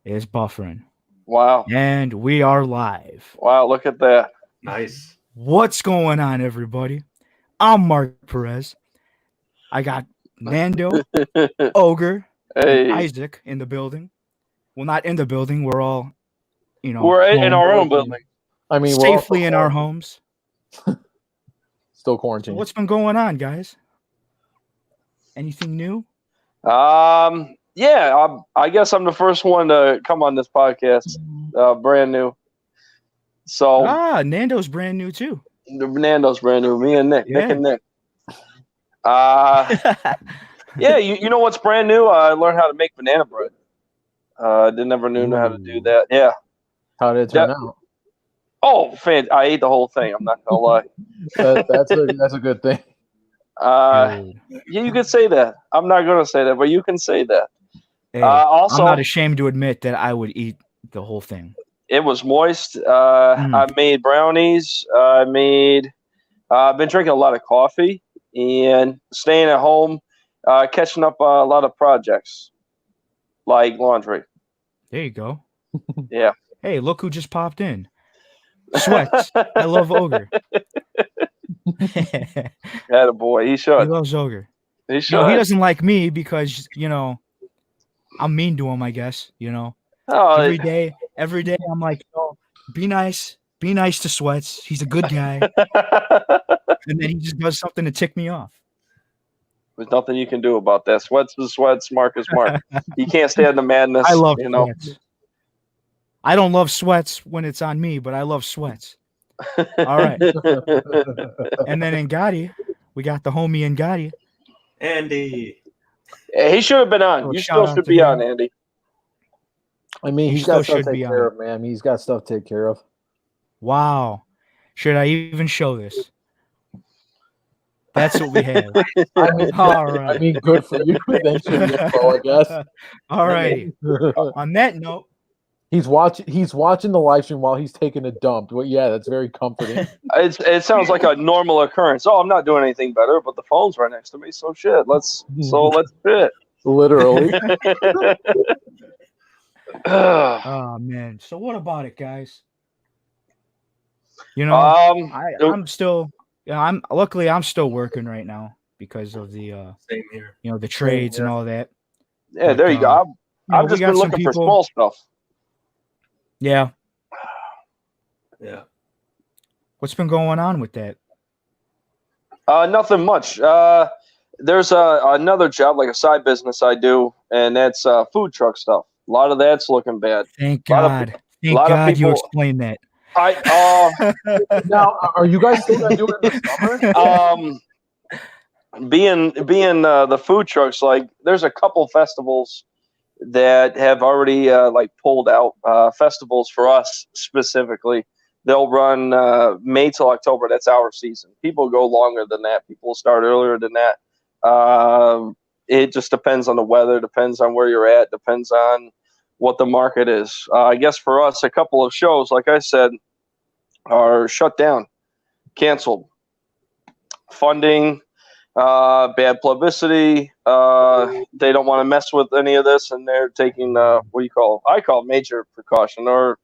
is buffering. Wow. And we are live. Wow, look at that. Nice. What's going on, everybody? I'm Mark Perez. I got Nando, Ogre, and Hey, Isaac in the building. Well, not in the building. We're all, we're in home, our own building. I mean, we're safely also in our quarantined. homes. Still So quarantined. what's been going on, guys? Anything new? Yeah, I guess I'm the first one to come on this podcast, brand new. So Nando's brand new too. Nando's brand new. Me and Nick, Yeah. Nick and Nick. Yeah, you know what's brand new? I learned how to make banana bread. Didn't ever knew how to do that. Yeah. How did it turn out? Oh, I ate the whole thing. I'm not gonna lie. That's a good thing. Dude. Yeah, you could say that. I'm not gonna say that, but you can say that. Hey, Also, I'm not ashamed to admit that I would eat the whole thing. it was moist. I made brownies. I've been drinking a lot of coffee and staying at home, catching up a lot of projects like laundry. There you go. Yeah. Hey, look who just popped in. Sweats. I love Ogre. Had a boy. He He should. loves Ogre. He should. No, he doesn't like me because, I'm mean to him, I guess, Oh, Every day I'm like, be nice to Sweats. He's a good guy. And then he just does something to tick me off. there's nothing you can do about that. Sweats is sweats. Mark is Mark. You can't stand the madness. I love you know. Sweats. I don't love Sweats when it's on me, but I love Sweats. All right. And then in Gotti, we got the homie in Gotti. Andy. Yeah, he should have been on. Oh, You shout still out should to be him. on, Andy. I mean, He he's still got stuff should to be take care on. of, man. He's got stuff to take care of. Wow. Should I even show this? That's what we have. I mean, All right. good for you. Thanks for the info, I guess. All right. On that note, He's watching the live stream while he's taking a dump. Well, yeah, that's very comforting. It sounds like a normal occurrence. Oh, I'm not doing anything better, but the phone's right next to me. So shit. Let's fit. Literally. oh man. So what about it, guys? I'm still luckily I'm still working right now because of the Same here. the trades and all that. Yeah, there you go. I've just we got been some looking for people- small stuff. Yeah. Yeah. What's been going on with that? Nothing much. There's another job, like a side business I do, and that's food truck stuff. A lot of that's looking bad. Thank lot of God. Thank God you people- explained that. Now, are you guys still gonna do it in the summer? Being the food trucks, like there's a couple festivals that have already pulled out. Festivals for us specifically, they'll run May till October. That's our season. People go longer than that. People start earlier than that. It just depends on the weather, depends on where you're at, depends on what the market is. I guess for us, a couple of shows, like I said, are shut down, canceled. Funding, bad publicity. They don't want to mess with any of this, and they're taking I call major precaution, or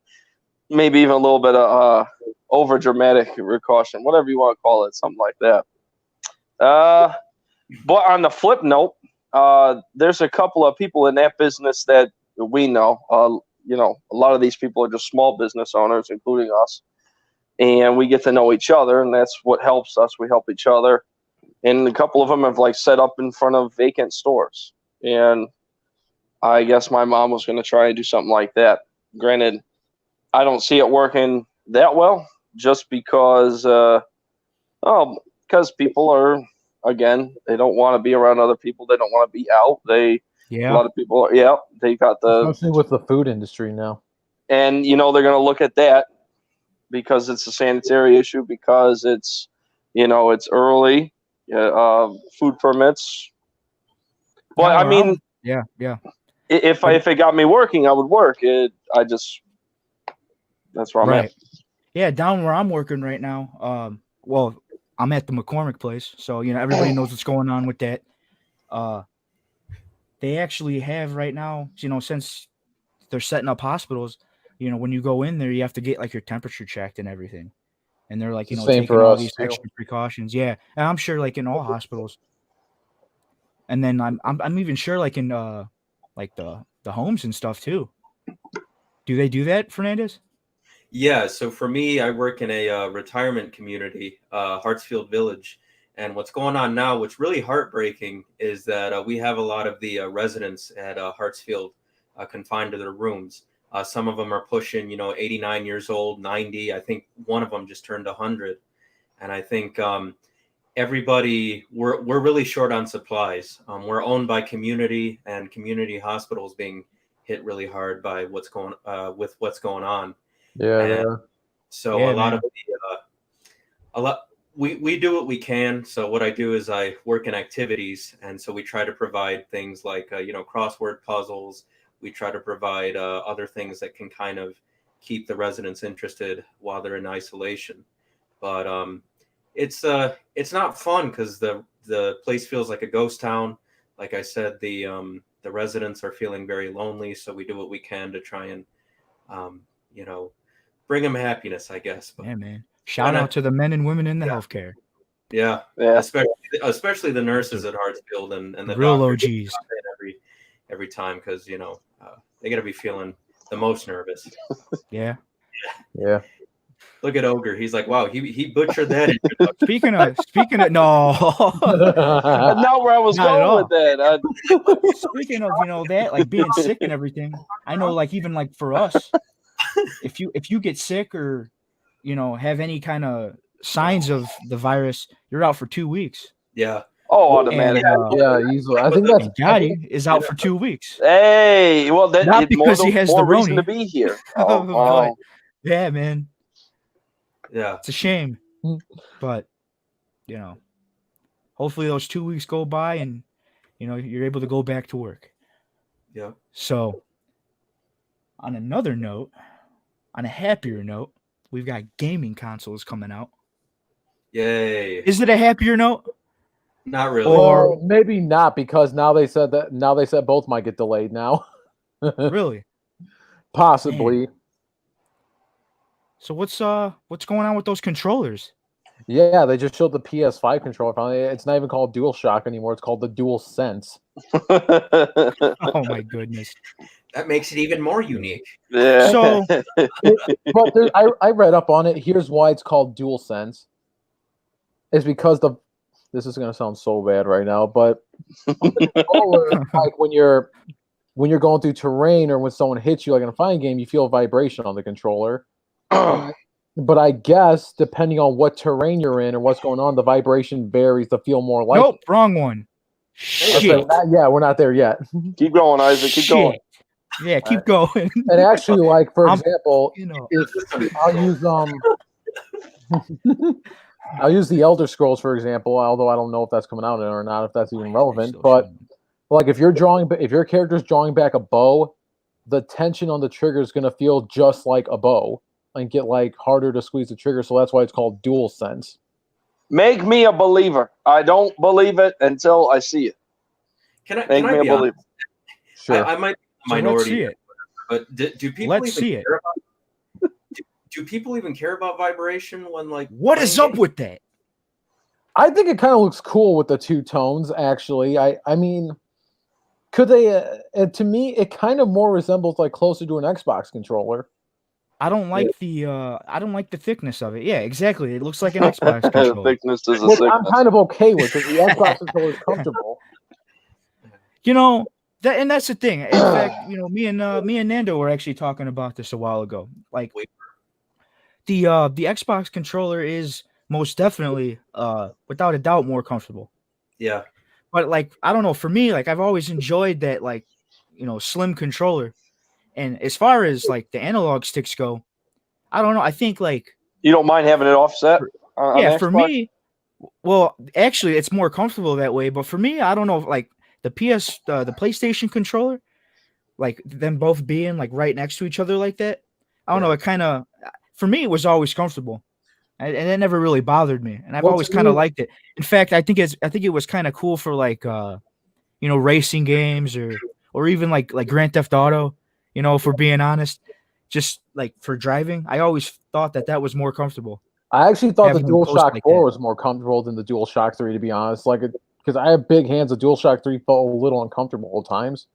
maybe even a little bit of over dramatic precaution, whatever you want to call it, something like that. But on the flip note, there's a couple of people in that business that we know. A lot of these people are just small business owners, including us, and we get to know each other, and that's what helps us. We help each other. And a couple of them have set up in front of vacant stores. And I guess my mom was going to try and do something like that. Granted, I don't see it working that well, just because people are, again, they don't want to be around other people. They don't want to be out. A lot of people, they got Especially with the food industry now. And, they're going to look at that because it's a sanitary issue, because it's, it's early. Food permits. But I mean, yeah. If it got me working, I would work. That's where I'm at. Yeah, down where I'm working right now. Well, I'm at the McCormick place, so everybody knows what's going on with that. They actually have right now, since they're setting up hospitals. You know, when you go in there, you have to get like your temperature checked and everything. And they're like, It's you the know, same taking for all us, these too. extra precautions. Yeah, and I'm sure like in all hospitals. And then I'm even sure like in like the homes and stuff too. Do they do that, Fernandez? Yeah, so for me, I work in a retirement community, Hartsfield Village. And what's going on now, what's really heartbreaking, is that we have a lot of the residents at Hartsfield confined to their rooms. Some of them are pushing, 89 years old, 90. I think one of them just turned 100. And I think everybody, we're really short on supplies. We're owned by community, and community hospitals being hit really hard by what's going on. Yeah, And there. so Yeah, a lot man. of we do what we can. So what I do is I work in activities, and so we try to provide things like crossword puzzles. We try to provide other things that can kind of keep the residents interested while they're in isolation. But it's not fun because the place feels like a ghost town. Like I said, the residents are feeling very lonely. So we do what we can to try and bring them happiness, I guess. But Yeah, man. Shout out to the men and women in the healthcare. yeah, Yeah. especially the nurses at Hartsfield and the Real doctors OGs. every time, because they got to be feeling the most nervous. Yeah. Yeah. Look at Ogre. He's like, wow, he butchered that introduction. Speaking of no. That's not where I was Not at going all. with that. Speaking of, that, like being sick and everything, I know like even like for us, if you get sick or have any kind of signs of the virus, you're out for 2 weeks. Yeah. Oh, And automatic. Yeah, easily. I think that's Gotti is out for 2 weeks. Hey, well, that Not is more, because he has more the reason Roni. to be here. But, Oh, yeah, man, Yeah. it's a shame, but hopefully those 2 weeks go by and you're able to go back to work. Yeah. So, on another note, on a happier note, we've got gaming consoles coming out. Yay. Is it a happier note? Not really. Or- Well, maybe not, because now they said both might get delayed now. Really? Possibly. So what's going on with those controllers? Yeah, they just showed the PS5 controller finally. It's not even called DualShock anymore. It's called the DualSense. Oh my goodness. That makes it even more unique. yeah. So- But I read up on it. Here's why it's called DualSense. It's because this is gonna sound so bad right now, but the controller, like when you're going through terrain or when someone hits you, like in a fighting game, you feel a vibration on the controller. But I guess depending on what terrain you're in or what's going on, the vibration varies to feel more like. Nope, wrong one. Okay, Shit. we're not there yet. Keep going, Isaac. Keep going. Shit. Yeah, keep going. And actually, like for I'm- example, if I'll use the Elder Scrolls for example, although I don't know if that's coming out or not, if that's even relevant. But like if your character's drawing back a bow, the tension on the trigger is going to feel just like a bow and get like harder to squeeze the trigger. So that's why it's called DualSense. Make me a believer. I don't believe it until I see it. Can I Make me be a honest? believer. Sure. I might be a So let's minority, see it. but do people Let's even see it. care about? Do people even care about vibration when like? What is playing up with that? I think it kind of looks cool with the two tones. Actually, I mean, could they? To me, it kind of more resembles like closer to an Xbox controller. I don't like the thickness of it. Yeah, exactly. It looks like an Xbox controller. Thickness is a Which sickness. I'm kind of okay with because the Xbox controller is comfortable. And that's the thing. In fact, me and Nando were actually talking about this a while ago. Like the Xbox controller is most definitely without a doubt more comfortable. Yeah. But like I don't know, for me, like I've always enjoyed that like slim controller. And as far as like the analog sticks go, I don't know. I think like You don't mind having it offset? On yeah, for Xbox? me, well, actually, it's more comfortable that way. But for me, I don't know, like the PlayStation controller, like them both being like right next to each other like that. I don't know. It kind of, for me, it was always comfortable, and it never really bothered me. And I've Well, always to kind of me- liked it. In fact, I think it was kind of cool for like racing games or even like Grand Theft Auto. You know, if we're being honest, just like for driving, I always thought that was more comfortable. I actually thought the Having them close DualShock like 4 that. was more comfortable than the DualShock 3, to be honest. Like, because I have big hands, the DualShock 3 felt a little uncomfortable at times.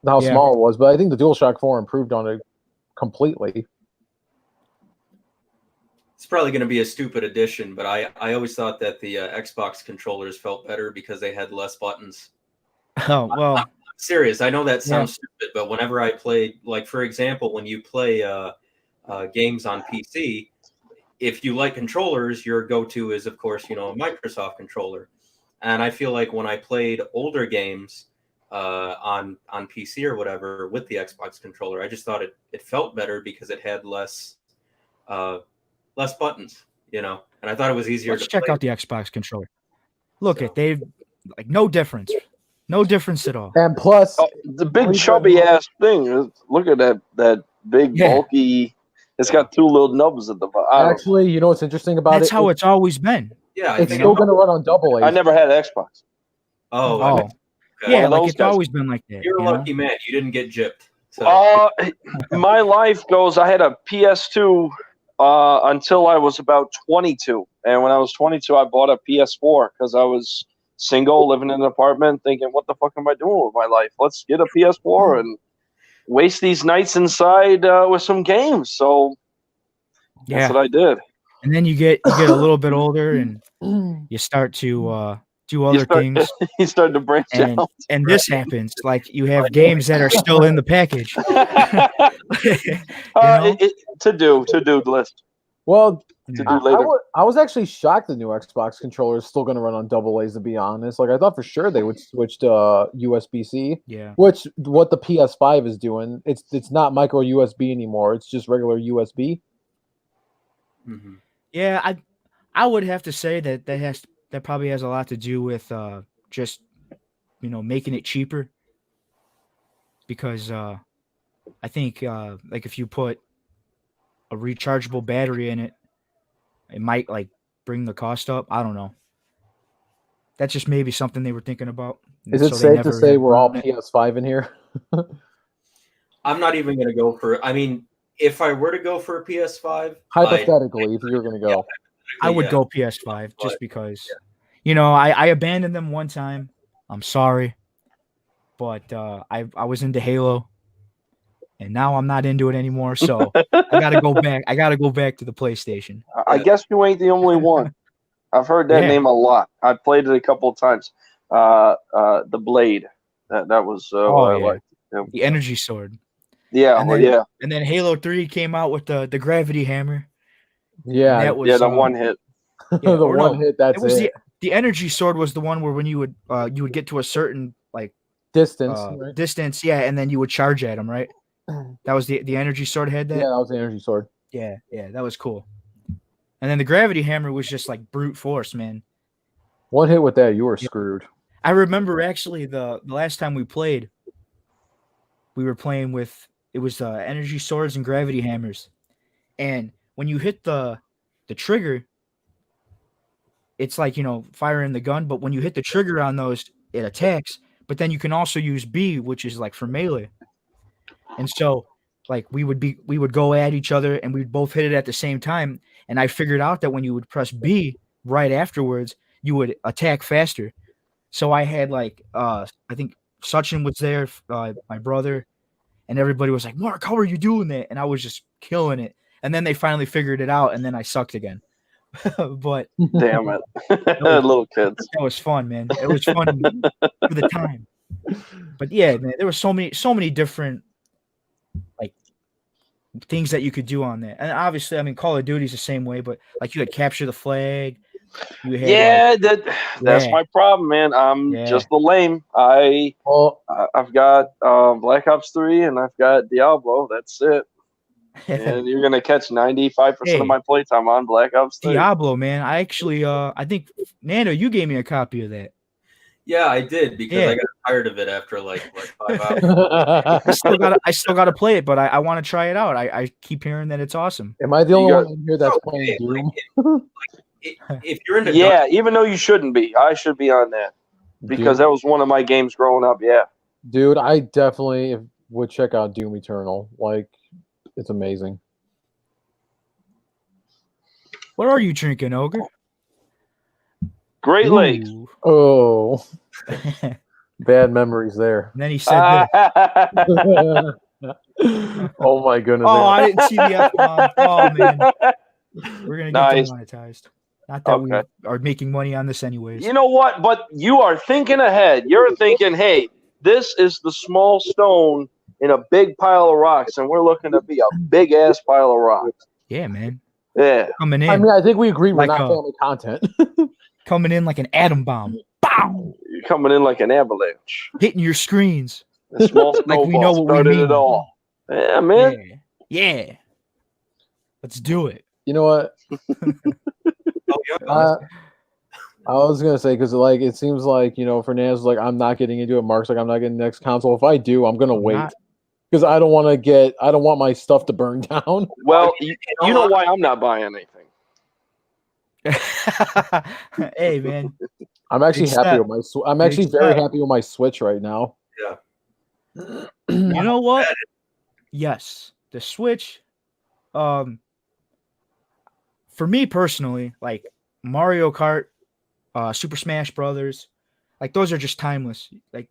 How Yeah. small it was, but I think the DualShock 4 improved on it completely. It's probably going to be a stupid addition, but I always thought that the Xbox controllers felt better because they had less buttons. Oh well, I'm serious. I know that sounds stupid, but whenever I played, like for example, when you play games on PC, if you like controllers, your go-to is, of course, a Microsoft controller. And I feel like when I played older games on PC or whatever with the Xbox controller, I just thought it felt better because it had less buttons, and I thought it was easier let's to check play. out the Xbox controller. Look at they've like no difference at all. And plus, The big chubby ass thing. Look at that big Yeah. bulky. It's got two little nubs at the bottom. actually, you know what's interesting about That's it? how it's always been. Yeah, I It's think still going to run on double A. I never had Xbox. Oh, Oh, okay. yeah, One of like those it's guys. always been like that. You're a you know? lucky man. You didn't get gypped. So My life goes. I had a PS2 until I was about 22, and when I was 22, I bought a PS4 because I was single, living in an apartment, thinking, "What the fuck am I doing with my life? Let's get a PS4 and waste these nights inside with some games." So Yeah, that's what I did. and then you get a little bit older and you start to do other things, He started to branch and out. this happens. Like you have games that are still in the package. To do list. Well, To do I, later. I was actually shocked the new Xbox controller is still going to run on double A's, to be honest. Like, I thought for sure they would switch to USB-C, Yeah, which what the PS5 is doing. It's not micro USB anymore. It's just regular USB. Mhm. yeah. I would have to say that probably has a lot to do with just making it cheaper. Because I think like if you put a rechargeable battery in it, it might like bring the cost up. I don't know. That's just maybe something they were thinking about. Is it so they safe to never say have we're all done it. PS5 in here? I'm not even going to go for. I mean, if I were to go for a PS5, Hypothetically, if you're going to go. I would yeah. go PS5 just But- because, I abandoned them one time. I'm sorry, but I was into Halo, and now I'm not into it anymore. So I gotta go back. I gotta go back to the PlayStation. I guess you ain't the only one. I've heard that Yeah. name a lot. I played it a couple of times. The Blade. That was what I yeah. liked. The Energy Sword, Yeah, And well, then- yeah, and then Halo 3 came out with the Gravity Hammer. Yeah, And that was yeah. The one hit. yeah, the or one no, hit, that's it was it. the Energy Sword was the one where when you would get to a certain like Distance. Right? distance, yeah, and then you would charge at them, right? That was the Energy Sword had that. Yeah, that was the energy sword. Yeah, that was cool. And then the Gravity Hammer was just like brute force, man. One hit with that, you were screwed. I remember actually the last time we played, we were playing with it was Energy Swords and Gravity Hammers, and when you hit the trigger, it's like firing the gun, but when you hit the trigger on those, it attacks. But then you can also use B, which is like for melee. And so, like we would go at each other, and we'd both hit it at the same time. And I figured out that when you would press B right afterwards, you would attack faster. So I had like I think Sachin was there, my brother, and everybody was like, "Mark, how are you doing that?" And I was just killing it. And then they finally figured it out, and then I sucked again. But Damn it, little kids. that was fun, man. It was fun for the time. But yeah, man, there were so many different like things that you could do on that. And obviously, I mean, Call of Duty's the same way, but like you could capture the flag. You had Yeah, that's Yeah. my problem, man. I'm Yeah. just the lame. Well, I've got Black Ops 3 and I've got Diablo. That's it. And you're gonna catch 95% Hey. of my playtime on Black Ops 3. Diablo, man. I actually I think Nando, you gave me a copy of that. Yeah, I did because Yeah. I got tired of it after like 5 hours. I still gotta play it, but I want to try it out. I keep hearing that it's awesome. am I the You only got- one in here that's Okay, playing Doom? If you're into Yeah, even though you shouldn't be, I should be on that because Doom? that was one of my games growing up. Yeah, Dude, I definitely, if would check out Doom Eternal. Like, it's amazing. What are you drinking, Ogre? Great Lakes. Ooh. Oh, And bad memories there. then he said this. Oh my goodness. Oh, I didn't see the F-bomb. Oh, man. We're going to get Nice. demonetized. Not that we Okay. are making money on this anyways. You know what? But you are thinking ahead. You're thinking, hey, this is the small stone in a big pile of rocks, and we're looking to be a big ass pile of rocks. Yeah, man. Yeah. Coming in. I mean, I think we agree we're Like, not family content. coming in like an atom bomb. Bow! You're coming in like an avalanche. Hitting your screens. A small Like snowball we know what we started mean. it all. Yeah, man. Yeah. Let's do it. You know what? Oh, yeah. I was gonna say because like it seems like Fernandez was like I'm not getting into it. Mark's like I'm not getting the next console. If I do, I'm gonna wait Not- because I don't want my stuff to burn down. Well, you know why I'm not buying anything. Hey, man. I'm actually Big happy step. with my. I'm actually Big very step. happy with my Switch right now. Yeah. You know what? Yes, the Switch. For me personally, like Mario Kart, Super Smash Brothers, like those are just timeless. Like,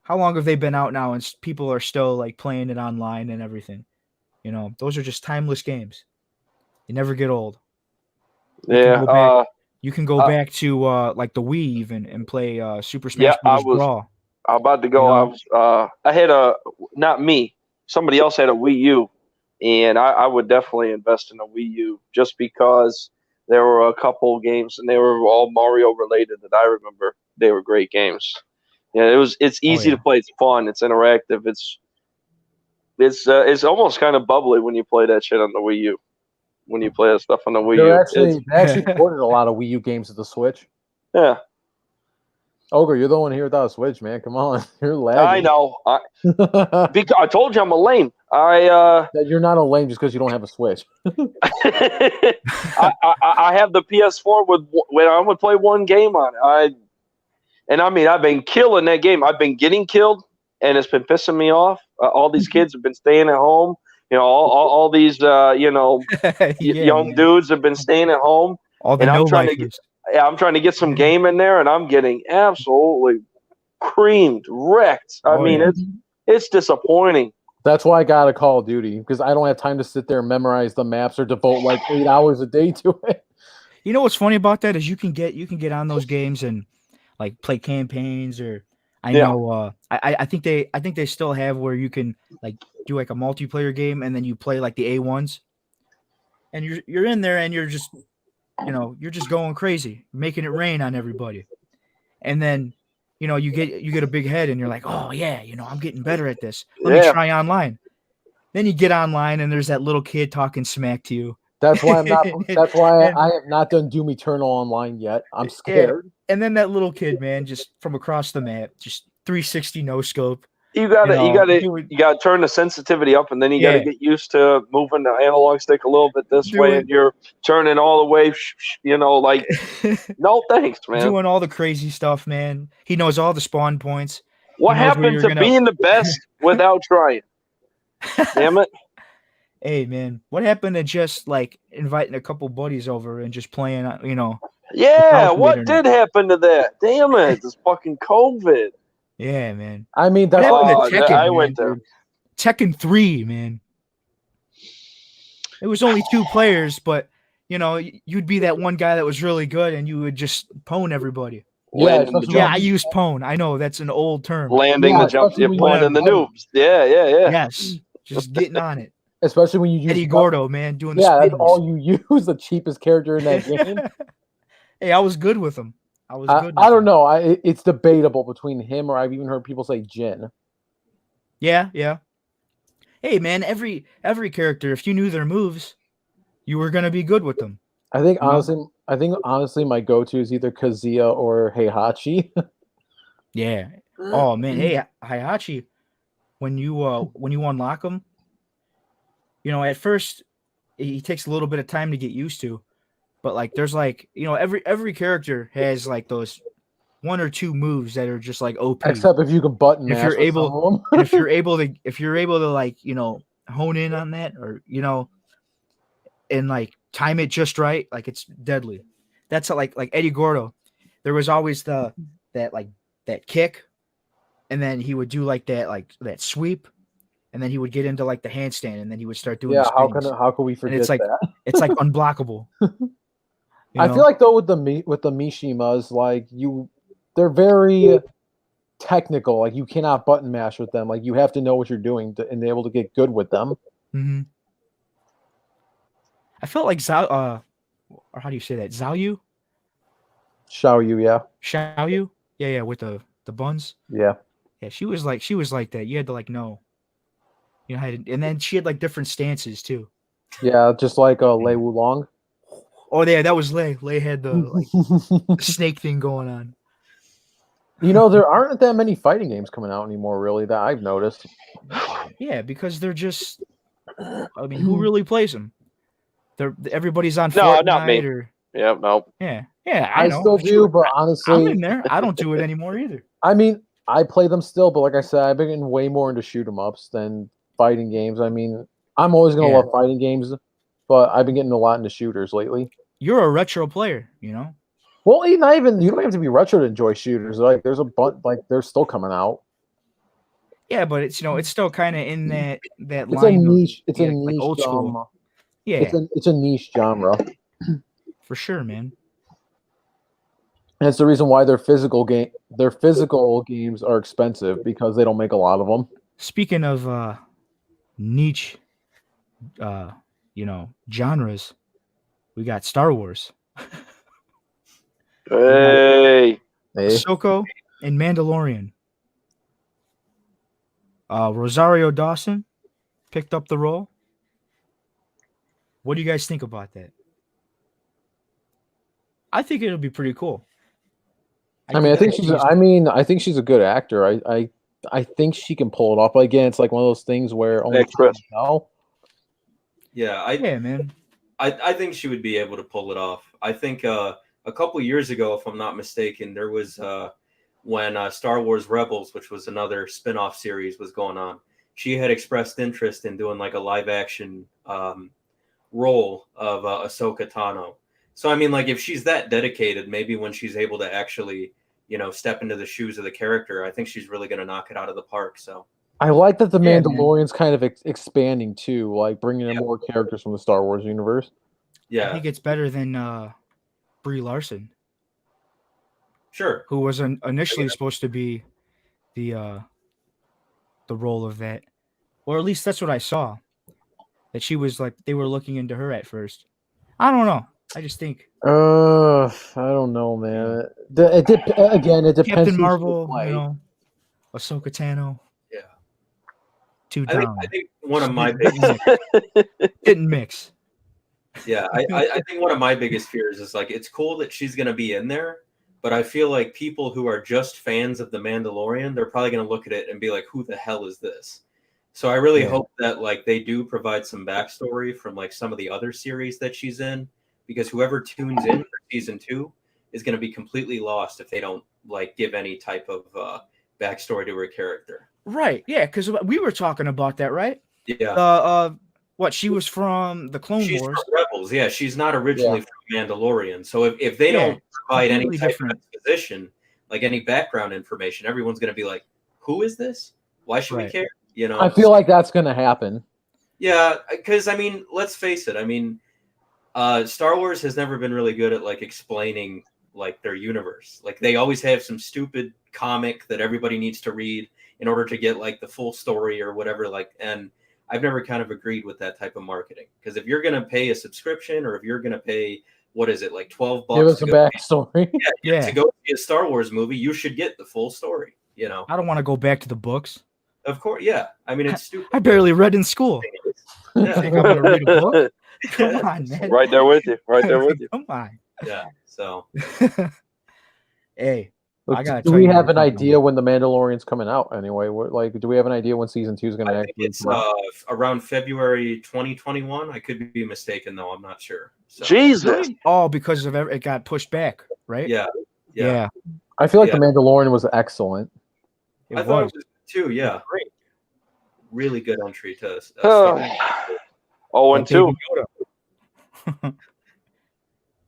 how long have they been out now, and people are still like playing it online and everything? Those are just timeless games. You never get old. Yeah. go back. You can go back to like the Wii even and play Super Smash Yeah, I Bros. was- Brawl. I'm about to go. I had not me. Somebody else had a Wii U, and I would definitely invest in a Wii U just because there were a couple games and they were all Mario related that I remember. They were great games. Yeah, it's easy yeah. to play. It's fun. It's interactive. It's almost kind of bubbly when you play that shit on the Wii U. When you play that stuff on the Wii U, They actually ported a lot of Wii U games to the Switch. yeah. Ogre, you're the one here without a Switch, man. Come on, you're lagging. I know. Because I told you I'm a lame. You're not a lame just because you don't have a Switch. I have the PS4 when I would play one game on it. I've been killing that game. I've been getting killed, and it's been pissing me off. All these kids have been staying at home. All these young man. dudes have been staying at home. All the and I'm no trying to lifers. I'm trying to get some game in there, and I'm getting absolutely creamed, wrecked. I mean, yeah. it's disappointing. That's why I got a Call of Duty because I don't have time to sit there and memorize the maps or devote like 8 hours a day to it. You know what's funny about that is you can get on those games and like play campaigns or I know I think they still have where you can like do like a multiplayer game and then you play like the A1s and you're in there and you're just going crazy, making it rain on everybody. And then you get a big head and you're like, "Oh yeah, I'm getting better at this. Let me try online." Then you get online and there's that little kid talking smack to you. That's why I'm not. That's why I have not done Doom Eternal online yet. I'm scared. And then that little kid, man, just from across the map, just 360 no scope. You gotta turn the sensitivity up, and then you gotta get used to moving the analog stick a little bit this way, and you're turning all the way. Like no thanks, man. Doing all the crazy stuff, man. He knows all the spawn points. What happened to being the best without trying? Damn it. Hey, man, what happened to just like inviting a couple buddies over and just playing, Yeah, what did happen to that? Damn it, this fucking COVID. Yeah, man. I mean, that's what happened to Tekken, I man, went there. dude. Tekken 3, man. It was only 2 players, but you'd be that one guy that was really good and you would just pwn everybody. Yeah, I use pwn. I know that's an old term. Landing the jump, you're pulling the noobs. Yeah. Yes, just getting on it. Especially when you use Eddie Gordo, man, doing the that's spins. all you use. The cheapest character in that game. Hey, I was good with him. I don't know. It's debatable between him or I've even heard people say Jin. Yeah. Hey, man, every character, if you knew their moves, you were gonna be good with them. I think honestly, my go-to is either Kazuya or Heihachi. Yeah. Oh man, hey Heihachi, when you unlock him, at first he takes a little bit of time to get used to, but like there's like every character has like those one or two moves that are just like OP. Except if you can button If mash you're with able- some of them. And if you're able to like, hone in on that, or and like time it just right, like it's deadly. That's like Eddie Gordo. There was always that kick, and then he would do like that sweep, and then he would get into like the handstand, and then he would start doing Yeah, the how spins. can we forget it's like- that? It's like unblockable. I feel like though with the Mishimas, like they're very technical. Like you cannot button mash with them. Like you have to know what you're doing and be able to get good with them. Mm-hmm. I felt like or how do you say that? Xiaoyu? Xiaoyu, yeah. Xiaoyu? Yeah, with the buns. Yeah. Yeah, she was like that. You had to like know. And then she had like different stances too. Yeah, just like Lei Wulong. Oh yeah, that was Lei. Lei had the like snake thing going on. There aren't that many fighting games coming out anymore, really, that I've noticed. Yeah, because they're just. I mean, who really plays them? Everybody's on No, Fortnite not me. or Yeah, no. yeah. I know. still do, Sure. but I'm honestly, in there. I don't do it anymore either. I mean, I play them still, but like I said, I've been getting way more into shoot 'em ups than fighting games. I mean, I'm always gonna Yeah. love fighting games, but I've been getting a lot into shooters lately. You're a retro player, Well, you don't have to be retro to enjoy shooters. Like there's a bunch, like they're still coming out. Yeah, but it's it's still kind of in that It's line a of- niche. It's a like niche. old school. Yeah, It's a niche genre. for sure, man. And it's the reason why their physical games are expensive because they don't make a lot of them. Speaking of niche, genres, we got Star Wars, Hey. Hey, Ahsoka, and Mandalorian. Rosario Dawson picked up the role. What do you guys think about that? I think it'll be pretty cool. I think she's a good actor. I think she can pull it off. But again, it's like one of those things where only Thanks, Chris. she can tell. Yeah, Yeah, man. I think she would be able to pull it off. I think a couple years ago, if I'm not mistaken, there was when Star Wars Rebels, which was another spin-off series, was going on. She had expressed interest in doing like a live action role of Ahsoka Tano. So I mean, like if she's that dedicated, maybe when she's able to actually, step into the shoes of the character, I think she's really going to knock it out of the park. So I like that the Yeah, man. Mandalorian's kind of expanding too, like bringing in Yeah. more characters from the Star Wars universe. I yeah, think it's better than Brie Larson, sure. who was initially supposed to be the role of that, or at least that's what I saw. That she was like they were looking into her at first. I don't know. I just think I don't know, man. It depends. who Captain she Marvel, play. Ahsoka Tano. Yeah. Two I think, down. I think one of my Didn't mix. Yeah, I think one of my biggest fears is like it's cool that she's going to be in there, but I feel like people who are just fans of The Mandalorian, they're probably going to look at it and be like, "Who the hell is this?" So I really Yeah. hope that like they do provide some backstory from like some of the other series that she's in, because whoever tunes in for season 2 is going to be completely lost if they don't like give any type of backstory to her character. Right. Yeah, because we were talking about that, right? Yeah, What she was from the Clone she's Wars. from Rebels. Yeah, she's not originally from Mandalorian. So if they Yeah, don't provide any completely type different. of exposition, like any background information, everyone's going to be like, "Who is this? Why should we Right. care?" I feel like that's going to happen. Yeah, because I mean, let's face it. I mean, Star Wars has never been really good at like explaining like their universe. Like they always have some stupid comic that everybody needs to read in order to get like the full story or whatever. Like, and I've never kind of agreed with that type of marketing, because if you're going to pay a subscription or if you're going to pay, what is it, like $12 Give us to a go, backstory. Yeah. to go see a Star Wars movie, you should get the full story. I don't want to go back to the books. Of course, yeah. I mean, it's stupid. I barely read in school. Yeah. Think I'm gonna read a book? Come on, man. Right there with you. Right there with you. Come on. Yeah. So Hey, I gotta Do tell we you have what an we're talking idea when the Mandalorian's coming out? Anyway, do we have an idea when season 2 is going to I think actually it's come out? around February 2021. I could be mistaken, though. I'm not sure. So, Jesus. Oh, because of it got pushed back, right? yeah. Yeah. I feel like Yeah. The Mandalorian was excellent. It I thought was. it was too. Yeah, really good entry to Star Wars. Oh, That and 2. Baby Yoda.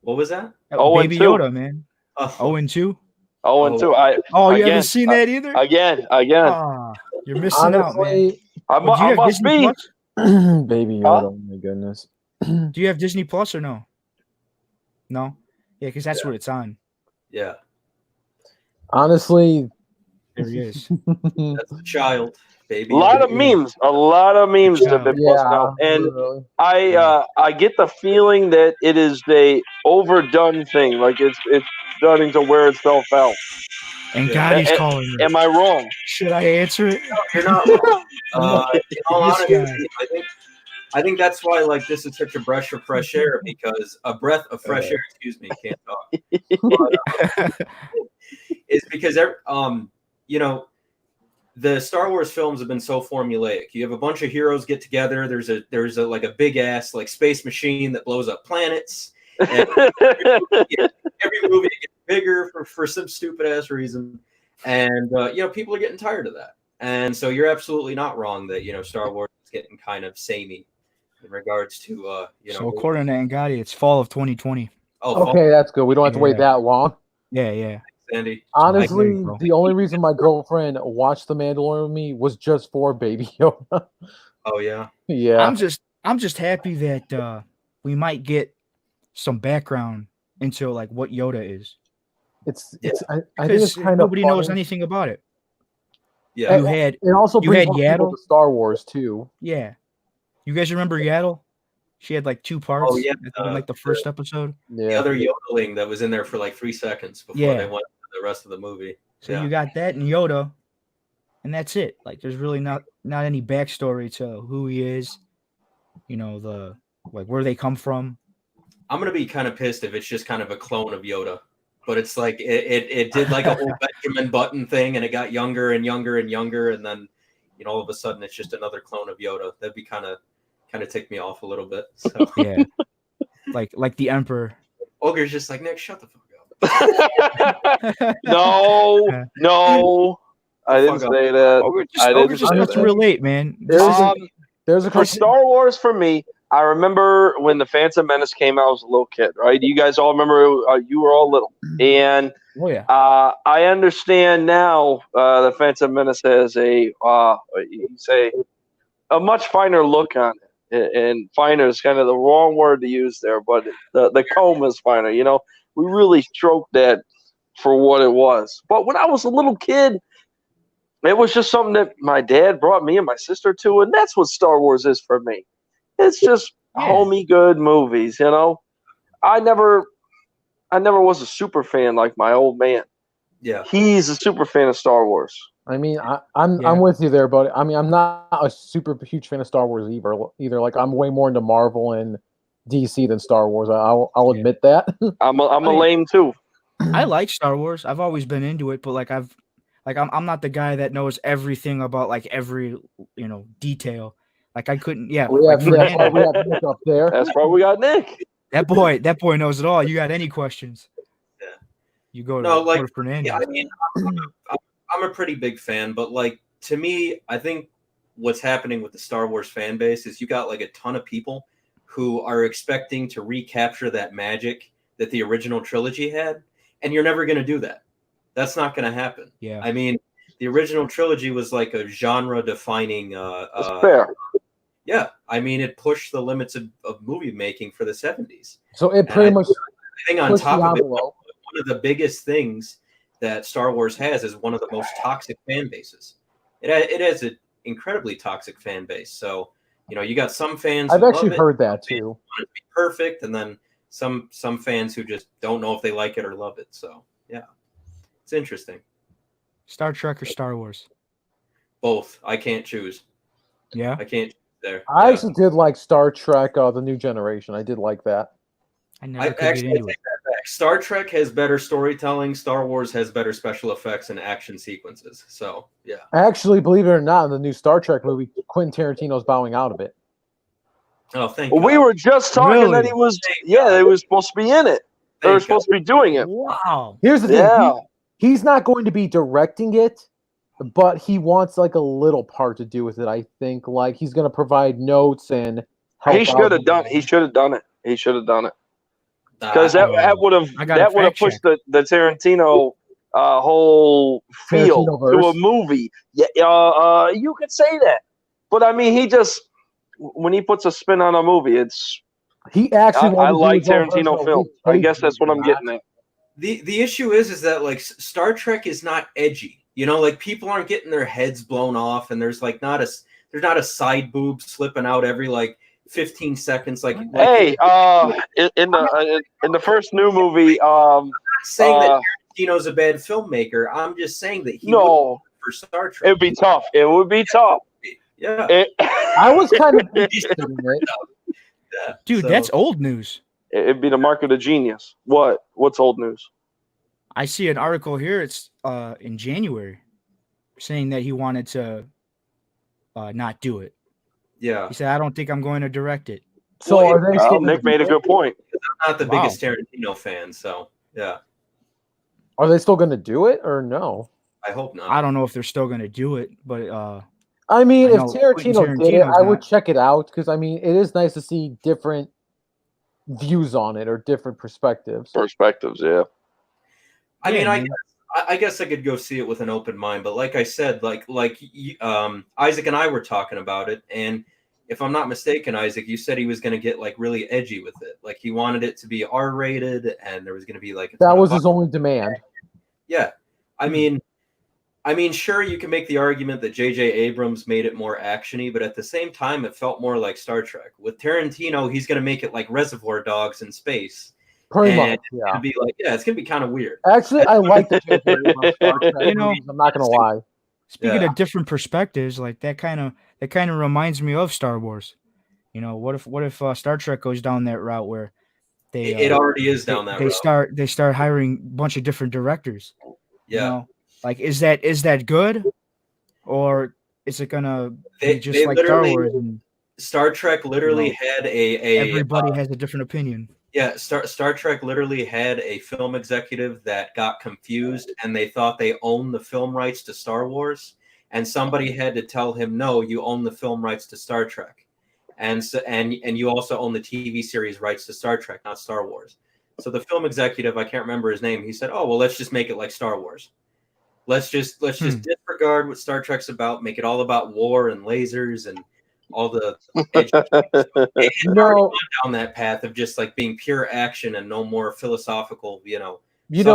What was that? That Oh, and Baby 2. Yoda, man. Oh, 0-2. Oh, and Oh. 2. I Oh, you Again, haven't seen that either? again. Ah, you're missing out, man. Honestly, I Well, do you have must Disney be. Plus? Baby Huh? Yoda. Oh my goodness. Do you have Disney Plus or no? No. Yeah, because that's what it's on. yeah, Honestly, There he is. that's the child, baby. A lot of Yeah. memes. A lot of memes have been yeah, posted out, and literally. I get the feeling that it is a overdone thing. Like it's starting to wear itself out. And Yeah. Gotti's calling me. Am I wrong? Should I answer it? You're not wrong. In all This honesty, guy. I think that's why like this is such a breath of fresh air, because a breath of fresh air. Excuse me, can't talk. Is because you know, the Star Wars films have been so formulaic. You have a bunch of heroes get together. There's a like a big ass like space machine that blows up planets. And every movie gets bigger for some stupid ass reason, and you know, people are getting tired of that. And so you're absolutely not wrong that, you know, Star Wars is getting kind of samey in regards to you know. So according to Angotti, it's fall of 2020. Oh, Okay, that's good. We don't have to wait Yeah. that long. Yeah. Sandy. Honestly, bro. the only reason my girlfriend watched The Mandalorian with me was just for Baby Yoda. Oh yeah. Yeah. I'm just happy that we might get some background into like what Yoda is. I think Because it's kind of nobody knows funny. anything about it. Yeah. You had It also you brings had more people Yaddle. to Star Wars too. Yeah. You guys remember Yaddle? She had like 2 parts. yeah, I think in like the first episode. The Yeah. other yodeling that was in there for like 3 seconds before Yeah. they went to the rest of the movie. So Yeah. you got that and Yoda, and that's it. Like there's really not any backstory to who he is. You know, the like where they come from. I'm gonna be kind of pissed if it's just kind of a clone of Yoda, but it's like it did like a whole Benjamin Button thing, and it got younger and younger and younger, and then, you know, all of a sudden it's just another clone of Yoda. That'd be kind of tick me off a little bit. So Yeah. like the Emperor. Ogre's just like, Nick, shut the fuck up. No, I didn't Fuck up. say that. I didn't Ogre just say wants to that. relate, man. There's a For couple. Star Wars, for me, I remember when the Phantom Menace came out. I was a little kid, right? You guys all remember? You were all little, and Oh yeah. I understand now. The Phantom Menace has a much finer look on it, and finer is kind of the wrong word to use there, but the comb is finer. You know, we really stroked that for what it was. But when I was a little kid, it was just something that my dad brought me and my sister to, and that's what Star Wars is for me. It's just homey good movies, you know. I never was a super fan like my old man. Yeah. He's a super fan of Star Wars. I mean, I'm with you there, but I mean, I'm not a super huge fan of Star Wars either. Like, I'm way more into Marvel and DC than Star Wars. I'll admit that. I'm a lame too. I like Star Wars. I've always been into it, but I'm not the guy that knows everything about like every, you know, detail. Like I couldn't. Yeah. we like have Nick up there. That's why we got Nick. that boy knows it all. You got any questions? Yeah. You go to, No, like, go to Fernandez. Yeah, I mean, I'm a pretty big fan, but like to me, I think what's happening with the Star Wars fan base is you got like a ton of people who are expecting to recapture that magic that the original trilogy had, and you're never going to do that. That's not going to happen. Yeah. I mean, the original trilogy was like a genre-defining. That's fair. Yeah, I mean, it pushed the limits of movie making for the 70s. So it pretty much. I think on pushed top the of it, envelope. one of the biggest things that Star Wars has is one of the most toxic fan bases. It has an incredibly toxic fan base. So, you know, you got some fans. I've who actually love it, heard that want too. it to be perfect, and then some fans who just don't know if they like it or love it. So, yeah, it's interesting. Star Trek or Star Wars? Both. I can't choose. Yeah. I can't choose there. I Yeah. actually did like Star Trek: The New Generation. I did like that. I never I could get actually into take it. that back. Star Trek has better storytelling. Star Wars has better special effects and action sequences. So, yeah. Actually, believe it or not, in the new Star Trek movie, Quentin Tarantino's bowing out of it. Oh, thank Well, you. we were just talking Really? that he was. Yeah, they was supposed to be in it. They were supposed to be doing it. Wow. Here's the thing. Yeah. he's not going to be directing it, but he wants like a little part to do with it. I think like he's going to provide notes and help He should out. have done it. He should have done it. He should have done it Nah, because that would have I gotta fact pushed the Tarantino whole feel to a Tarantino-verse. movie. Yeah, you could say that, but I mean, he just when he puts a spin on a movie, it's He actually I wanted to do like his own Tarantino version. film. He I guess hates that's what I'm that. getting at. the issue is that like Star Trek is not edgy. You know, like people aren't getting their heads blown off, and there's not a side boob slipping out every like 15 seconds. Like Hey, in the first new movie, I'm not saying that Tarantino's a bad filmmaker. I'm just saying that he no, for Star Trek. it'd be tough. It would be tough. Yeah. I was kind of interested in it. Yeah. Dude, So- that's old news. It'd be the mark of the genius. What's old news? I see an article here. It's in January, saying that he wanted to not do it. yeah. He said, "I don't think I'm going to direct it." So Well, are they Well, still Nick made a good point. I'm not the Wow. biggest Tarantino fan, so yeah. Are they still going to do it or no? I hope not. I don't know if they're still going to do it, but I mean, I if know Tarantino did it, Tarantino's I would not. check it out because I mean, it is nice to see different views on it or different perspectives. Perspectives, yeah. I mean, Yeah, I man. guess, I guess I could go see it with an open mind, but like I said, Isaac and I were talking about it, and if I'm not mistaken, Isaac, you said he was going to get like really edgy with it, like he wanted it to be R-rated, and there was going to be like a ton That of was his only demand. yeah. I mean, sure, you can make the argument that J.J. Abrams made it more actiony, but at the same time, it felt more like Star Trek. With Tarantino, he's going to make it like Reservoir Dogs in space. Pretty And much, It's yeah. gonna be like, yeah, it's gonna be kind of weird. Actually, I like the J.J. Abrams Star Trek You know- movies, I'm not gonna lie. Speaking Yeah. of different perspectives, like that kind of reminds me of Star Wars. You know, what if Star Trek goes down that route where they It already is down that they road. start hiring a bunch of different directors. You Yeah, know? Like is that good, or is it gonna They- be just they like Star literally- Wars and Star Trek literally had a everybody has a different opinion? Star Trek literally had a film executive that got confused, and they thought they owned the film rights to Star Wars, and somebody had to tell him, no, you own the film rights to Star Trek, and so and you also own the TV series rights to Star Trek, not Star Wars. So the film executive, I can't remember his name, he said, oh well, let's just make it like Star Wars. Let's just disregard what Star Trek's about, make it all about war and lasers and all the edge. No, Down that path of just like being pure action and no more philosophical, you know,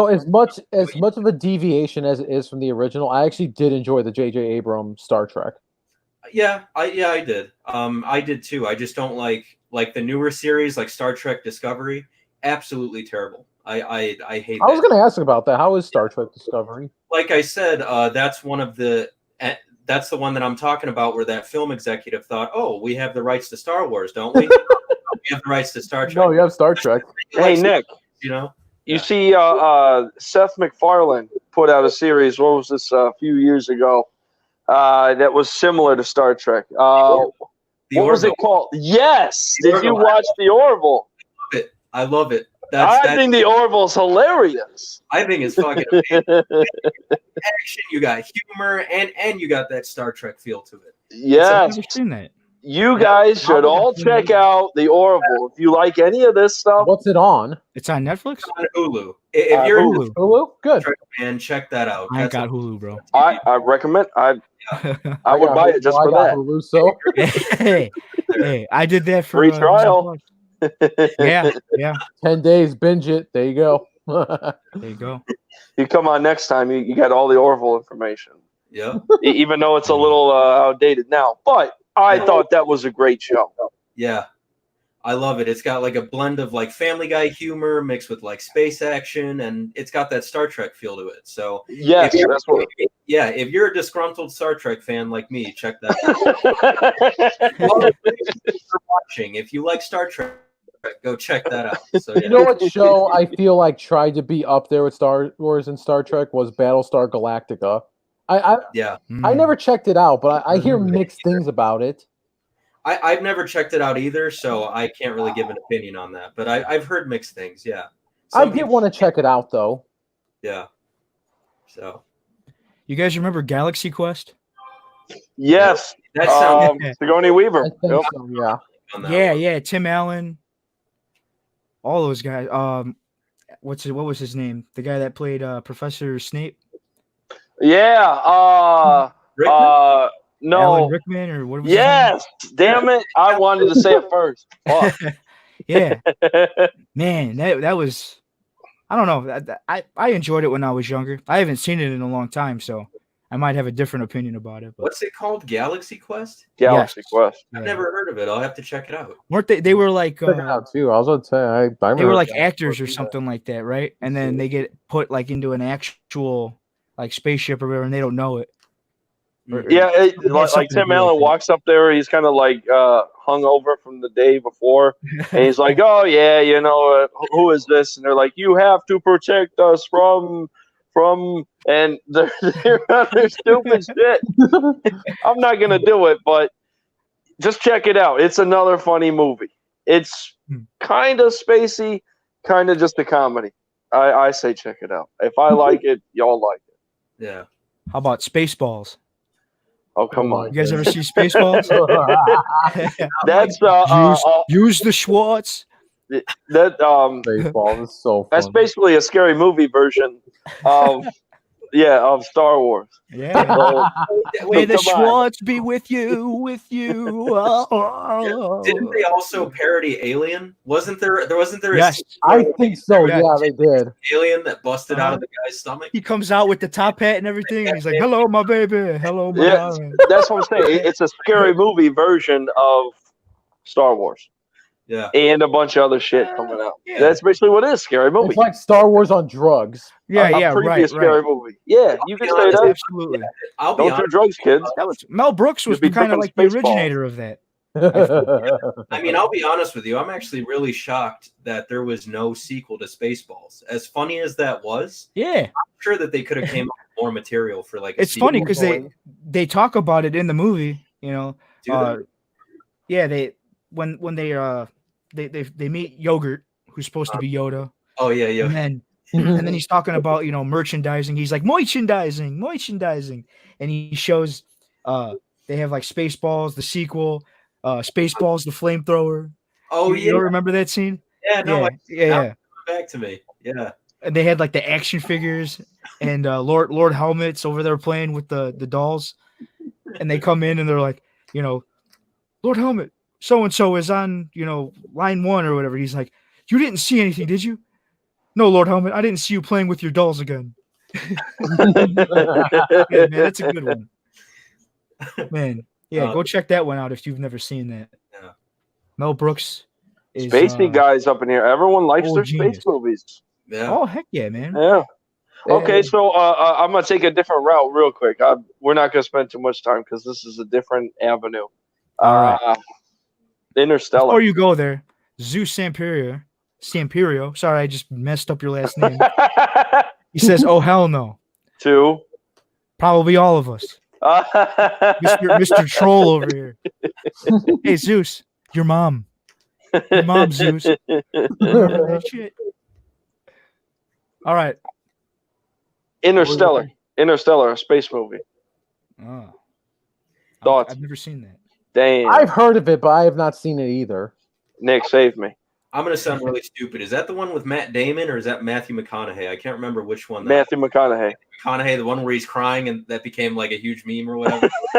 as much of a deviation as it is from the original, I actually did enjoy the J.J. Abrams Star Trek. I did. I did too. I just don't like the newer series like Star Trek Discovery. Absolutely terrible. I hate I was that. going to ask about that. How is Star Trek Discovery? Like I said, that's one of the that's the one that I'm talking about where that film executive thought, oh, we have the rights to Star Wars, don't we? We have the rights to Star Trek. No, you have Star Trek. Hey, Nick, You know? you see Seth MacFarlane put out a series, what was this, a few years ago, that was similar to Star Trek. The What was it Orville. called? Yes! The Did you Orville. watch The Orville? I love it. I think The Orville's hilarious. I think it's fucking amazing. Action, you got humor, and you got that Star Trek feel to it. I've Yes. never seen that. You guys should all check out The Orville. If you like any of this stuff, What's it on? It's on Netflix. It's on Hulu. If you're a Hulu. Hulu? Good. Trek fan, check that out. I ain't That's got Hulu, bro. I recommend. I would got buy Hulu. it just I for got that. Hulu, so hey, I did that for Free trial. Yeah, 10 days, binge it. There you go. there you go. You come on next time, you got all the Orville information. Yeah. Even though it's a little outdated now. But I thought that was a great show. Yeah. I love it. It's got like a blend of like Family Guy humor mixed with like space action, and it's got that Star Trek feel to it. So Yes, if you're- that's what. yeah, if you're a disgruntled Star Trek fan like me, check that out. Watching. If you like Star Trek, go check that out. So yeah. You know what show I feel like tried to be up there with Star Wars and Star Trek was Battlestar Galactica. I Yeah. I never checked it out, but I hear Mhm. mixed things about it. I've never checked it out either, so I can't really give an opinion on that. But I've heard mixed things. Yeah. I Some did people- want to check it out though. Yeah. So You guys remember Galaxy Quest? Yes. that sounds Sigourney I Weaver. think Yep. so. Yeah. on that Yeah, one. yeah. Tim Allen, all those guys. What was his name? The guy that played Professor Snape, Yeah. Rickman? Alan No. Rickman, or what was his Yes. Damn it. I wanted to say it first. Fuck. name? Yeah, man, that was. I don't know. I enjoyed it when I was younger. I haven't seen it in a long time, so I might have a different opinion about it. But What's it called? Galaxy Quest? Galaxy Yes. Quest. I've yeah. never heard of it. I'll have to check it out. Weren't they? They were like Check it out too. I was going to say I they remember were like that. actors or something like that, right? And then they get put like into an actual like spaceship or whatever, and they don't know it. Or- Yeah, had like something to Tim do with Allen it. walks up there. He's kind of like hung over from the day before, and he's like, "Oh yeah, you know, who is this?" And they're like, "You have to protect us from," and they're on their stupid shit. I'm not gonna do it, but just check it out. It's another funny movie. It's kind of spacey, kind of just a comedy. I say check it out. If I like it, y'all like it. Yeah. How about Spaceballs? Oh come Oh on, You guys ever see Spaceballs? that's use the Schwartz. that Baseball is so That's funny. basically a scary movie version of of Star Wars. Yeah. So, May the come on. Schwartz be with you, with you. Oh. Didn't they also parody Alien? Wasn't there a Yes. scene I think so. Yeah. Yeah, they did. alien that busted out of the guy's stomach? He comes out with the top hat and everything, and he's like, "Hello, my baby. Hello, my Yeah. darling." That's what I'm saying. It's a scary movie version of Star Wars Yeah. and a bunch of other shit coming out. Yeah. That's basically what it is, scary movie. It's like Star Wars on drugs. Yeah, a yeah, previous right, scary right. movie. Yeah, you can say honest, that. Absolutely. I'll be Don't do honest. drugs, kids. That was Mel Brooks was You'd be kind of drinking like the Spaceballs. originator of that. I mean, I'll be honest with you. I'm actually really shocked that there was no sequel to Spaceballs. As funny as that was, Yeah, I'm sure that they could have came up with more material for like. it's funny because they talk about it in the movie. You know, yeah, they when they meet Yogurt, who's supposed to be Yoda, Oh yeah, yeah. and then he's talking about merchandising. He's like merchandising, and he shows they have like Spaceballs, the sequel, Spaceballs, the flamethrower. Oh You yeah. don't remember that scene? Yeah. No. Yeah. Back to me. Yeah. And they had like the action figures and Lord Helmet's over there playing with the dolls, and they come in and they're like, Lord Helmet, so and so is on line 1 or whatever. He's like, you didn't see anything, did you? No, Lord Helmet, I didn't see you playing with your dolls again. Yeah, man, that's a good one. Man, yeah, go check that one out if you've never seen that. Yeah. Mel Brooks is Spacey guys up in here. Everyone likes old their genius. space movies. Yeah. Oh heck yeah, man. Yeah. Okay, so I'm gonna take a different route real quick. We're not gonna spend too much time because this is a different avenue. All right. Interstellar. Before you go there, Zeus Samperio. Sorry, I just messed up your last name. He says, "Oh hell no." 2. Probably all of us. Mr. Troll over here. Hey Zeus, your mom, Zeus. Remember that shit? All right. Interstellar, a space movie. Oh. Thoughts? I've never seen that. Damn. I've heard of it, but I have not seen it either. Nick, save me. I'm gonna sound really stupid. Is that the one with Matt Damon or is that Matthew McConaughey? I can't remember which one. Matthew McConaughey. McConaughey, the one where he's crying and that became like a huge meme or whatever. Oh,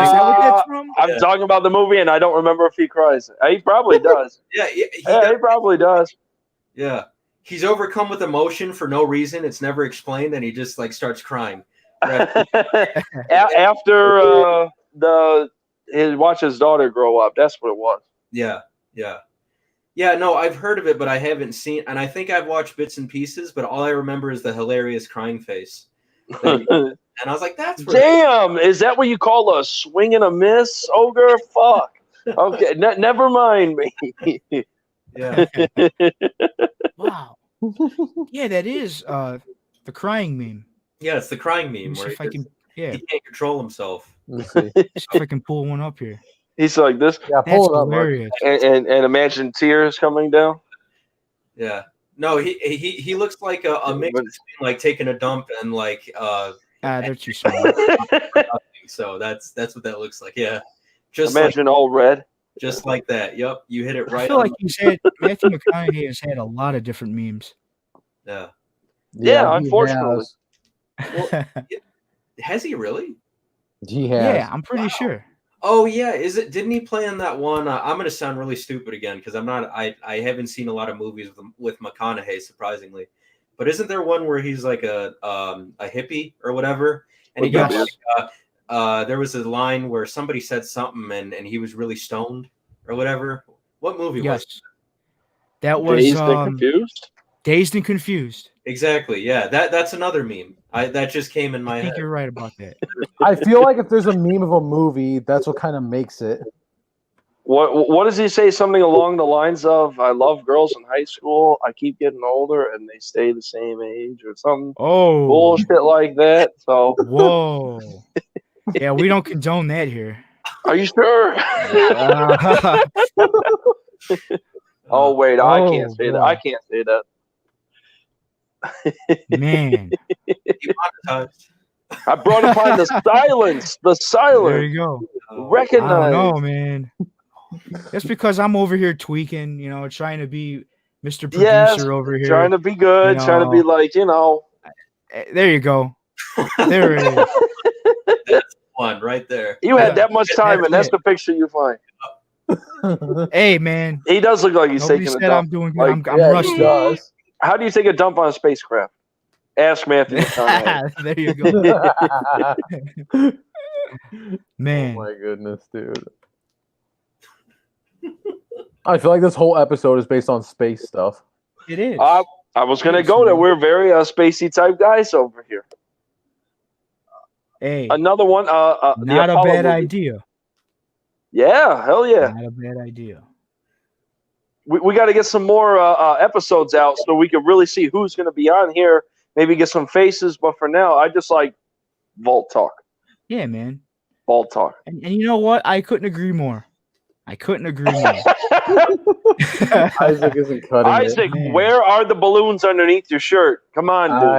is that what that's from? I'm Yeah. talking about the movie, and I don't remember if he cries. He probably does. Yeah, He probably does. yeah. He's overcome with emotion for no reason. It's never explained, and he just like starts crying. Right. After he watched his daughter grow up. That's what it was. Yeah. No, I've heard of it, but I haven't seen. And I think I've watched bits and pieces, but all I remember is the hilarious crying face. And I was like, "That's Damn! Is that what you call a swing and a miss, Ogre? Fuck. Okay, never mind me. yeah." Wow. Yeah, that is the crying meme. Yeah, it's the crying Let meme me see where if I can. Yeah, he can't control himself. Let me see. see if I can pull one up here. He's like this, Yeah, That's pull it up, Mark. hilarious. and imagine tears coming down. Yeah. No, he looks like a mix But- between like taking a dump and like They're too small. so that's what that looks like. Yeah. Just like Imagine all red. that. Yep, you hit it I right feel on. like Matthew McConaughey has had a lot of different memes. Yeah. Yeah, he unfortunately. Has he really? He has. Yeah, I'm pretty sure. Oh yeah, didn't he play in that one? I'm gonna sound really stupid again because I'm not. I haven't seen a lot of movies with McConaughey, surprisingly. But isn't there one where he's like a hippie or whatever? And he got Yes. like, there was a line where somebody said something and he was really stoned or whatever. What movie was Yes. it? That was Dazed and confused. Dazed and Confused. Exactly. Yeah, that's another meme. That just came in my I think head. you're right about that. I feel like if there's a meme of a movie, that's what kind of makes it. What does he say? Something along the lines of, "I love girls in high school. I keep getting older, and they stay the same age," or something Oh, bullshit like that. So, whoa. Yeah, we don't condone that here. are you sure? Oh wait, I can't say that. boy. I can't say that. Man, Demonetized. I brought upon the silence. The there silence. you go. I Recognize. don't know, man. That's because I'm over here tweaking, trying to be Mr. Producer Yes, over here. Trying to be good. You Trying to be know. like, There you go. There it is. That's one right there. you had that much time, and that's That's the picture you find. Hey, man. He does look like he's Nobody taking a said I'm dump. doing good. Like, I'm Yeah, he rusty. does. How do you take a dump on a spacecraft? Ask Matthew McConaughey. There you go. Oh Man. my goodness, dude. I feel like this whole episode is based on space stuff. It is. I was gonna go there. We're very spacey type guys over here. Hey, Another one. The not a Apollo bad movie. idea. Yeah, hell yeah. Not a bad idea. We got to get some more episodes out so we can really see who's going to be on here. Maybe get some faces, but for now, I just like Vault Talk. Yeah, man. Vault Talk. And you know what? I couldn't agree more. more. Isaac isn't cutting Isaac, Man. where are the balloons underneath your shirt? Come on, it. dude.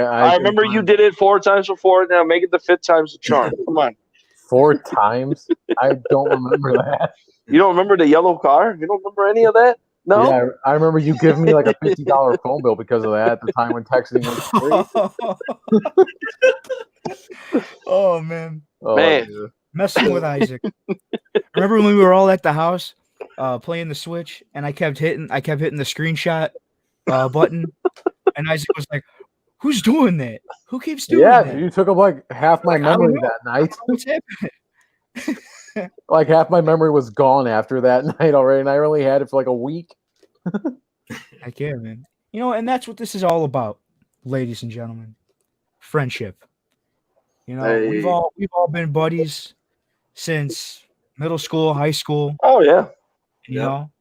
I I remember you did it 4 times before. Now make it the 5th time's the charm. Come on. 4 times. I don't remember that. You don't remember the yellow car? You don't remember any of that? No? Yeah, I remember you giving me like a $50 phone bill because of that at the time when texting was free. Oh, man. Oh, Man. dude. Messing with Isaac. Remember when we were all at the house playing the Switch and I kept hitting the screenshot button and Isaac was like, "Who's doing that? Who keeps doing Yeah, that? you took up like half my Like, I don't memory know. that night. What's happening?" Like half my memory was gone after that night already, and I only had it for like a week. Heck yeah, man. And that's what this is all about, ladies and gentlemen. Friendship. We've Hey. all been buddies since middle school, high school. Oh, yeah. You Yep. know,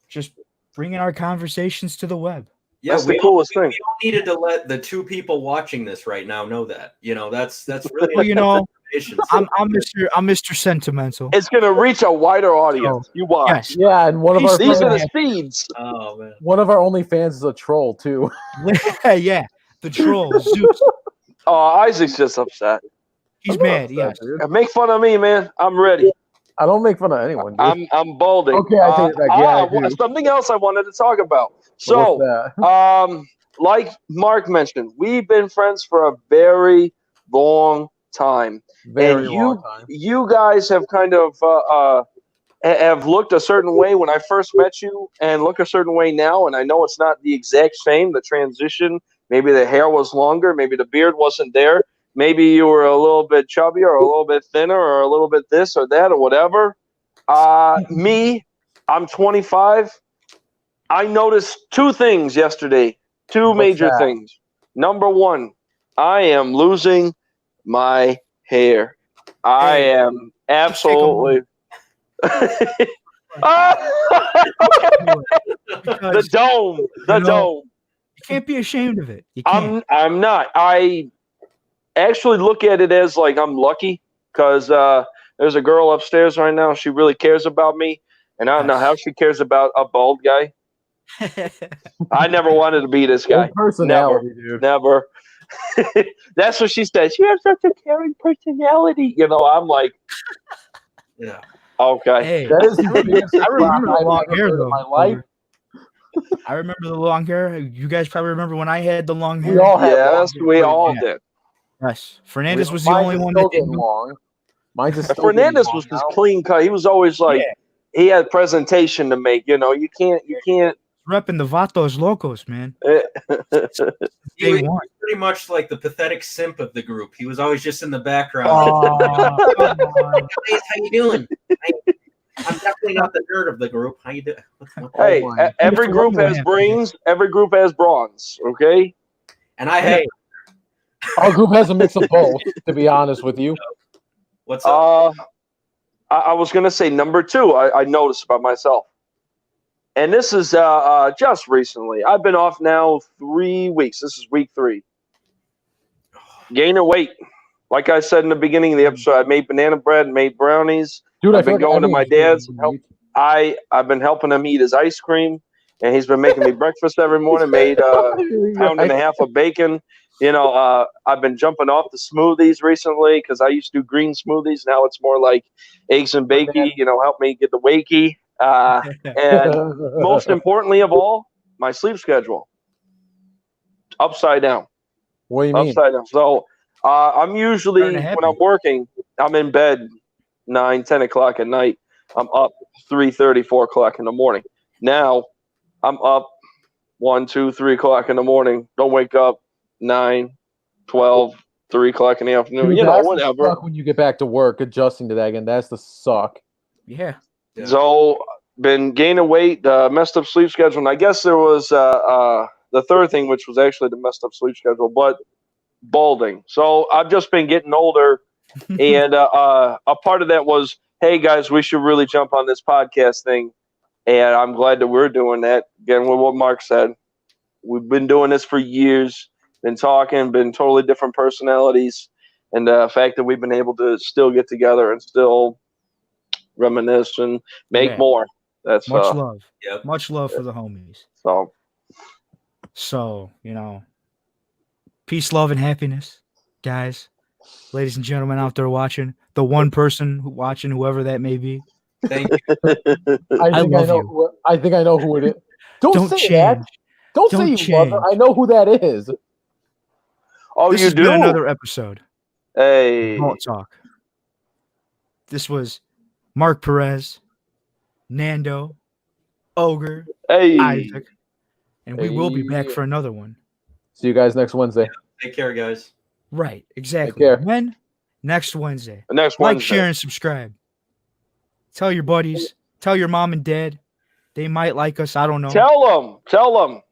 just bringing our conversations to the web. Yeah, That's the we coolest thing. all needed to let the 2 people watching this right now know that. That's really Well, information. I'm Mr. Sentimental. It's going to reach a wider audience. You watch. Yes. Yeah, and one of our These are friends, the speeds. Oh man. one of our OnlyFans is a troll too. Yeah, the troll Zeus. Oh, Isaac's just upset. He's I'm not mad. upset, Yes. dude. Make fun of me, man. I'm ready. I don't make fun of anyone. Dude. I'm balding. Okay, I take it back. Yeah, I do. something else I wanted to talk about. What's So, that? like Mark mentioned, we've been friends for a very long time. Very and long time. You guys have kind of have looked a certain way when I first met you, and look a certain way now. And I know it's not the exact same. The transition, maybe the hair was longer, maybe the beard wasn't there. Maybe you were a little bit chubbier or a little bit thinner or a little bit this or that or whatever. Me, I'm 25. I noticed 2 things yesterday, 2 What's major that? things. Number 1, I am losing my hair. I Hey, am absolutely. The dome. The dome. You can't be ashamed of it. You can't. I'm not. I actually look at it as like I'm lucky because there's a girl upstairs right now. She really cares about me, and I don't know Yes. how she cares about a bald guy. I never wanted to be this guy. Old personality, dude. Never. That's what she said. She has such a caring personality. I'm like, Yeah. okay. Hey, That is the biggest I remember rock the long I've ever hair heard though. in my life. I remember the long hair. You guys probably remember when I had the long hair. We all had long Yes, hair. we all Yeah. did. Yes, Fernandez was the Mine's only is one still that getting didn't. long. Mine's is And still getting Fernandez long was just now. clean cut. He was always like, Yeah. he had presentation to make. You can't. Repping the Vatos Locos, man. He was Day one. pretty much like the pathetic simp of the group. He was always just in the background. Oh, come on. Hey, how you doing? I'm definitely not the nerd of the group. How you doing? Hey, Oh my. every group has brains. Every group has bronze. Okay. And I have Hey, Our group has a mix of both, to be honest with you. what's up? I was gonna say number 2. I noticed about myself, and this is just recently. I've been off now 3 weeks. This is week 3. Gaining weight. Like I said in the beginning of the episode, I made banana bread, made brownies. Dude, I've been going to my dad's. Help. I've been helping him eat his ice cream, and he's been making me breakfast every morning. Made pound and a half of bacon. I've been jumping off the smoothies recently because I used to do green smoothies. Now it's more like eggs and bacon. Help me get the wakey. And most importantly of all, my sleep schedule upside down. What do you mean? Upside down. So I'm usually Starting to when happen. I'm working, I'm in bed 9, 10 o'clock at night. I'm up 3:30, 4 o'clock in the morning. Now I'm up 1, 2, 3 o'clock in the morning. Don't wake up 9, 12, 3 o'clock in the afternoon. Dude, that's the Whatever. suck when you get back to work, adjusting to that again. That's the suck. yeah. Yeah. So been gaining weight, messed up sleep schedule, and I guess there was the third thing, which was actually the messed up sleep schedule, but balding. So I've just been getting older, and a part of that was, hey guys, we should really jump on this podcast thing, and I'm glad that we're doing that. Again, with what Mark said, we've been doing this for years, been talking, been totally different personalities, and the fact that we've been able to still get together and still reminisce and make Yeah. more. That's Much love. Yep. Much love for the homies. so. So, peace, love, and happiness, guys, ladies and gentlemen out there watching, the one person watching, whoever that may be. Thank you. I think love know. you. I think I know who it is. Don't say change. that. Don't say Don't you love her. change. I know who that is. Oh, This you has do? been another episode Hey. of Vault Talk. This was Mark Perez, Nando, Ogre, Hey. Isaac, and we will be back Hey. for another one. See you guys next Wednesday. Take care, guys. Right, exactly. care. When? Next Wednesday. Next Like, Wednesday. share, and subscribe. Tell your buddies. Tell your mom and dad. They might like us. I don't know. Tell them. Tell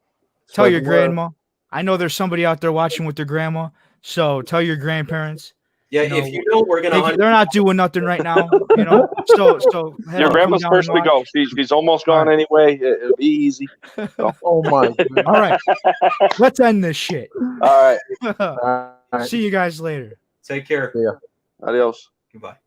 Spread your the word. grandma. I know there's somebody out there watching with their grandma. So tell your grandparents. Yeah, You know, if you don't, we're gonna. They're not doing nothing right now. So head Your on grandma's down first and to go. She's almost gone anyway. It'll be easy. Oh my god. All right. Let's end this shit. All right. All right. See you guys later. Take care. Adios. Goodbye.